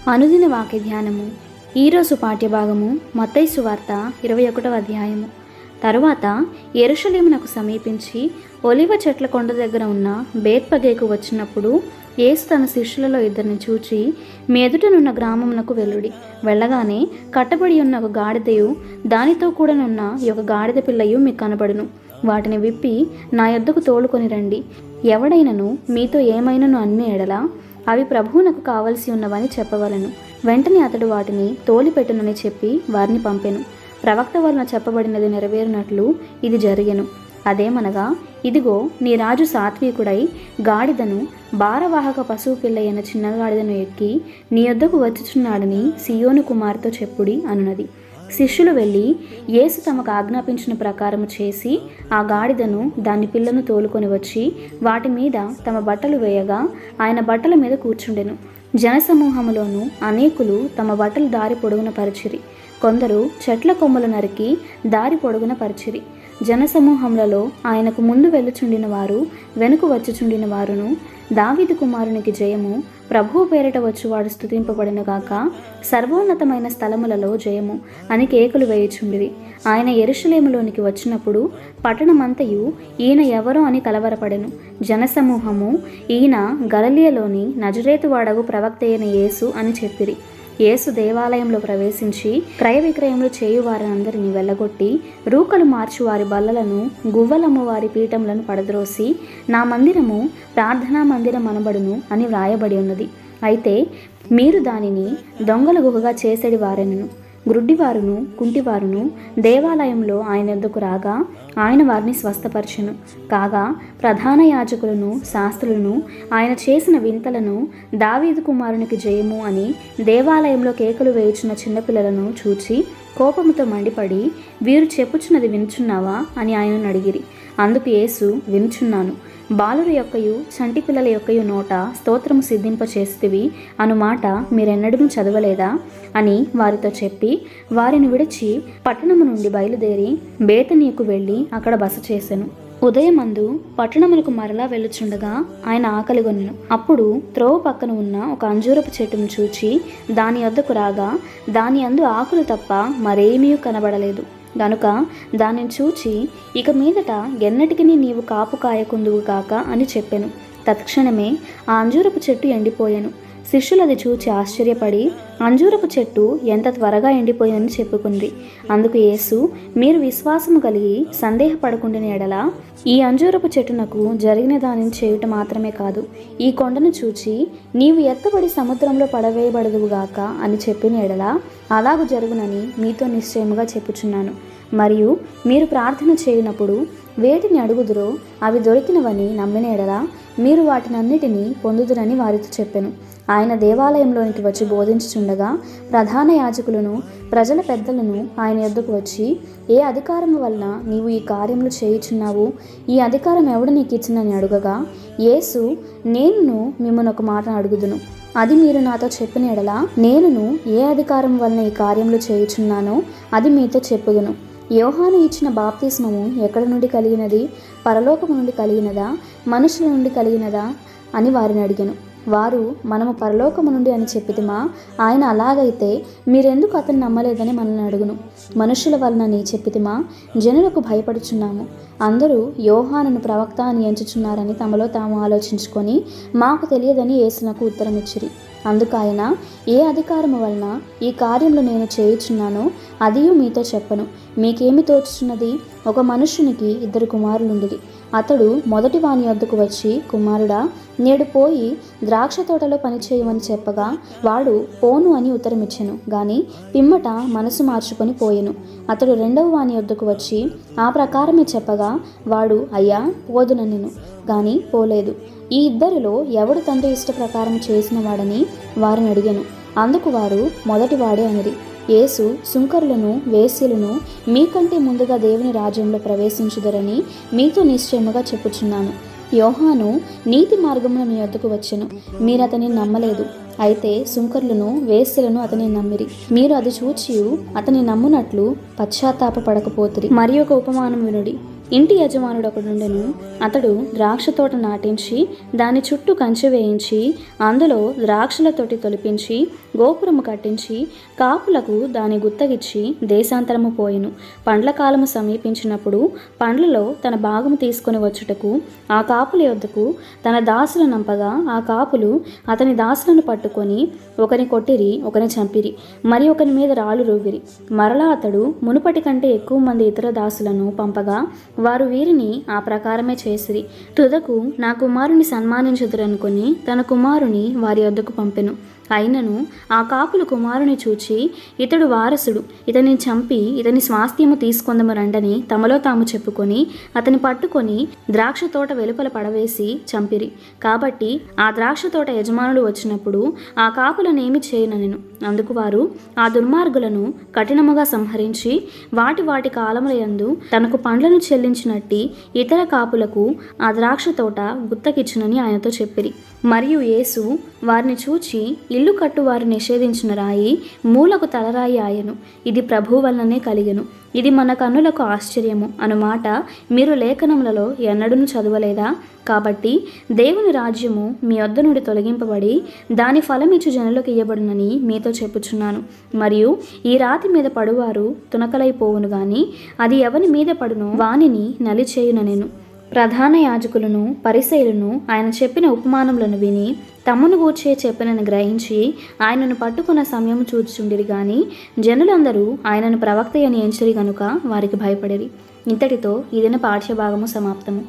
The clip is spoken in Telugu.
అనుదిన వాక్య ధ్యానము. ఈరోజు పాఠ్యభాగము మత్తయి సువార్త 21వ అధ్యాయము. తరువాత యెరూషలేమునకు సమీపించి ఒలివ చెట్ల కొండ దగ్గర ఉన్న బేత్పగేకు వచ్చినప్పుడు యేసు తన శిష్యులలో ఇద్దరిని చూచి, మీ ఎదుటనున్న గ్రామమునకు వెళ్ళుడి. వెళ్ళగానే కట్టబడి ఉన్న ఒక గాడిదయు దానితో కూడానున్న ఒక గాడిద పిల్లయు మీకు కనబడును. వాటిని విప్పి నా యొద్దకు తోలుకొని రండి. ఎవడైనను మీతో ఏమైనను అన్ని ఎడల అవి ప్రభువునకు కావలసి ఉన్నవని చెప్పవలను. వెంటనే అతడు వాటిని తోలిపెట్టునని చెప్పి వారిని పంపెను. ప్రవక్త వలన చెప్పబడినది నెరవేరినట్లు ఇది జరిగెను. అదేమనగా, ఇదిగో నీ రాజు సాత్వికుడై గాడిదను, భారవాహక పశువు పిల్ల అయిన చిన్న గాడిదను ఎక్కి నీ యొద్దకు వచ్చుచున్నాడని సీయోను కుమార్తెతో చెప్పుడి అనున్నది. శిష్యులు వెళ్ళి యేసు తమకు ఆజ్ఞాపించిన ప్రకారము చేసి ఆ గాడిదను దాని పిల్లను తోలుకొని వచ్చి వాటి మీద తమ బట్టలు వేయగా ఆయన బట్టల మీద కూర్చుండెను. జనసమూహములోను అనేకులు తమ బట్టలు దారి పొడుగున పరిచిరి. కొందరు చెట్ల కొమ్మలు నరికి దారి పొడుగున పరిచిరి. జనసమూహములలో ఆయనకు ముందు వెళ్ళుచుండిన వారు వెనుక వచ్చుచుండిన వారును, దావీదు కుమారునికి జయము, ప్రభువు పేరిట వచ్చువాడు స్తుతింపబడిన గాక, సర్వోన్నతమైన స్థలములలో జయము అని కేకలు వేయుచుండిరి. ఆయన యెరూషలేములోనికి వచ్చినప్పుడు పట్టణమంతయు ఈయన ఎవరో అని కలవరపడెను. జనసమూహము ఈయన గలిలయలోని నజరేతువాడగు ప్రవక్త అయిన యేసు అని చెప్పిరి. యేసు దేవాలయంలో ప్రవేశించి క్రయ విక్రయములు చేయు వారందరినీ వెళ్ళగొట్టి రూకలు మార్చు వారి బల్లలను, గువ్వలమ్ము వారి పీఠములను పడద్రోసి నా మందిరము ప్రార్థనా మందిరం అనబడును అని వ్రాయబడి ఉన్నది. అయితే మీరు దానిని దొంగల గుహగా చేసేడి వారెనను. గ్రుడ్డివారును కుంటివారును దేవాలయంలో ఆయన యొద్దకు రాగా ఆయన వారిని స్వస్థపరచెను. కాగా ప్రధాన యాజకులను శాస్త్రులను ఆయన చేసిన వింతలను, దావీదు కుమారునికి జయము అని దేవాలయంలో కేకలు వేయుచున్న చిన్నపిల్లలను చూచి కోపముతో మండిపడి, వీరు చెప్పుచున్నది వినుచున్నావా అని ఆయనను అడిగిరి. అందుకు యేసు, వినుచున్నాను. బాలుర యొక్కయు చంటి పిల్లల యొక్కయు నోట స్తోత్రము సిద్ధింపచేస్తివి అను మాట మీరెన్నడూ చదవలేదా అని వారితో చెప్పి వారిని విడిచి పట్టణము నుండి బయలుదేరి బేతనీకు వెళ్ళి అక్కడ బస చేసెను. ఉదయమందు పట్టణములకు మరలా వెళ్ళుచుండగా ఆయన ఆకలిగొనెను. అప్పుడు త్రోవ పక్కన ఉన్న ఒక అంజూరపు చెట్టును చూచి దాని యొద్దకు రాగా దాని యందు ఆకులు తప్ప మరేమీ కనబడలేదు. గనుక దానిని చూచి, ఇక మీదట ఎన్నటికి నీవు కాపు కాయకుందువు గాక అని చెప్పెను. తత్క్షణమే ఆ అంజూరపు చెట్టు ఎండిపోయెను. శిష్యులు అది చూచి ఆశ్చర్యపడి అంజూరపు చెట్టు ఎంత త్వరగా ఎండిపోయిందని చెప్పుకుంది. అందుకు యేసు, మీరు విశ్వాసము కలిగి సందేహపడకుండిన ఎడల ఈ అంజూరపు చెట్టునకు జరిగిన దానిని చేయుట మాత్రమే కాదు, ఈ కొండను చూచి నీవు ఎత్తబడి సముద్రంలో పడవేయబడదువుగాక అని చెప్పిన ఎడల అలాగు జరుగునని మీతో నిశ్చయముగా చెప్పుచున్నాను. మరియు మీరు ప్రార్థన చేయనప్పుడు వేటిని అడుగుదురో అవి దొరికినవని నమ్మిన ఎడల మీరు వాటినన్నిటినీ పొందుదురని వారితో చెప్పెను. ఆయన దేవాలయంలోనికి వచ్చి బోధించుచుండగా ప్రధాన యాజకులను ప్రజల పెద్దలను ఆయన యొద్దకు వచ్చి, ఏ అధికారము వలన నీవు ఈ కార్యములు చేయుచున్నావు? ఈ అధికారం ఎవడు నీకు ఇచ్చినని అడుగగా యేసు, నేనును మిమ్మల్ని ఒక మాట అడుగుదును, అది మీరు నాతో చెప్పిన ఎడల నేనును ఏ అధికారం వలన ఈ కార్యములు చేయుచున్నానో అది మీతో చెప్పుదును. యోహాను ఇచ్చిన బాప్తిస్మము ఎక్కడి నుండి కలిగినది? పరలోకము నుండి కలిగినదా, మనుషుల నుండి కలిగినదా అని వారిని అడిగెను. వారు, మనము పరలోకము నుండి అని చెప్పితిమా? ఆయన అలాగైతే మీరెందుకు అతన్ని నమ్మలేదని మనల్ని అడుగును. మనుషుల వలనని చెప్పితిమా? జనులకు భయపడుచున్నాము. అందరూ యోహానును ప్రవక్త అని ఎంచుచున్నారని తమలో తాము ఆలోచించుకొని మాకు తెలియదని యేసునకు ఉత్తరం ఇచ్చిరి. అందుకు ఆయన, ఏ అధికారము వలన ఈ కార్యములు నేను చేయుచున్నానో అదియు మీతో చెప్పను. మీకేమి తోచుచున్నది? ఒక మనుష్యునికి 2 కుమారులుండిరి. అతడు మొదటి వాని వద్దకు వచ్చి, కుమారుడా, నేడు పోయి ద్రాక్ష తోటలో పనిచేయమని చెప్పగా వాడు పోను అని ఉత్తరమిచ్చెను. గాని పిమ్మట మనసు మార్చుకొని పోయెను. అతడు రెండవ వాని వద్దకు వచ్చి ఆ ప్రకారమే చెప్పగా వాడు, అయ్యా పోదుననెను. గాని పోలేదు. ఈ ఇద్దరిలో ఎవడు తండ్రి ఇష్ట ప్రకారం చేసిన వాడని వారిని అడిగాను. అందుకు వారు, మొదటివాడే అనిరి. యేసు, సుంకరులను వేశ్యలను మీకంటే ముందుగా దేవుని రాజ్యంలో ప్రవేశించుదరని మీతో నిశ్చయముగా చెప్పుచున్నాను. యోహాను నీతి మార్గమున మీ వద్దకు వచ్చెను, మీరు అతనిని నమ్మలేదు. అయితే సుంకరులను వేశ్యలను అతని నమ్మిరి. మీరు అది చూచి అతని నమ్మునట్లు పశ్చాత్తాప పడకపోతిరి. మరి ఒక ఉపమానం వినుడి. ఇంటి యజమానుడొకడుండెను. అతడు ద్రాక్ష తోట నాటించి దాని చుట్టూ కంచె వేయించి అందులో ద్రాక్షల తొట్టి తొలిపించి గోపురము కట్టించి కాపులకు దాని గుత్తగిచ్చి దేశాంతరము పోయెను. పండ్ల కాలము సమీపించినప్పుడు పండ్లలో తన భాగము తీసుకొని వచ్చుటకు ఆ కాపుల యొద్దకు తన దాసులను నంపగా ఆ కాపులు అతని దాసులను పట్టుకొని ఒకని కొట్టిరి, ఒకని చంపిరి, మరి ఒకని మీద రాళ్ళు రువ్విరి. మరలా అతడు మునుపటి కంటే ఎక్కువ మంది ఇతర దాసులను పంపగా వారు వీరిని ఆ ప్రకారమే చేసిరి. తుదకు నా కుమారుని సన్మానించుదురనుకొని తన కుమారుని వారి వద్దకు పంపెను. అయినను ఆ కాపులు కుమారుని చూచి ఇతడు వారసుడు, ఇతని చంపి ఇతని స్వాస్థ్యము తీసుకొందము రండని తమలో తాము చెప్పుకొని అతని పట్టుకొని ద్రాక్ష తోట వెలుపల పడవేసి చంపిరి. కాబట్టి ఆ ద్రాక్ష తోట యజమానుడు వచ్చినప్పుడు ఆ కాపులనేమి చేయననెను. అందుకు వారు ఆ దుర్మార్గులను కఠినముగా సంహరించి వాటి వాటి కాలముల యందు తనకు పండ్లను చెల్లించినట్టి ఇతర కాపులకు ఆ ద్రాక్ష తోట గుత్తకిచ్చునని ఆయనతో చెప్పిరి. మరియు యేసు వారిని చూచి ఇల్లు కట్టు వారు నిషేధించిన రాయి మూలకు తలరాయి ఆయను, ఇది ప్రభువు వలననే కలిగెను, ఇది మన కన్నులకు ఆశ్చర్యము అనుమాట మీరు లేఖనములలో ఎన్నడూను చదవలేదా? కాబట్టి దేవుని రాజ్యము మీ వద్ద నుండి తొలగింపబడి దాని ఫలమిచ్చు జనులకు ఇయ్యబడునని మీతో చెప్పుచున్నాను. మరియు ఈ రాతి మీద పడువారు తునకలైపోవును గాని అది ఎవని మీద పడునో వానిని నలిచేయుననెను. ప్రధాన యాజకులను పరిసయ్యులను ఆయన చెప్పిన ఉపమానములను విని తమను గూర్చే చెప్పినని గ్రహించి ఆయనను పట్టుకున్న సమయం చూచుచుండిరి గాని జనులందరూ ఆయనను ప్రవక్త అని ఎంచిరి గనుక వారికి భయపడిరి. ఇంతటితో ఈ దిన పాఠ్యభాగము సమాప్తము.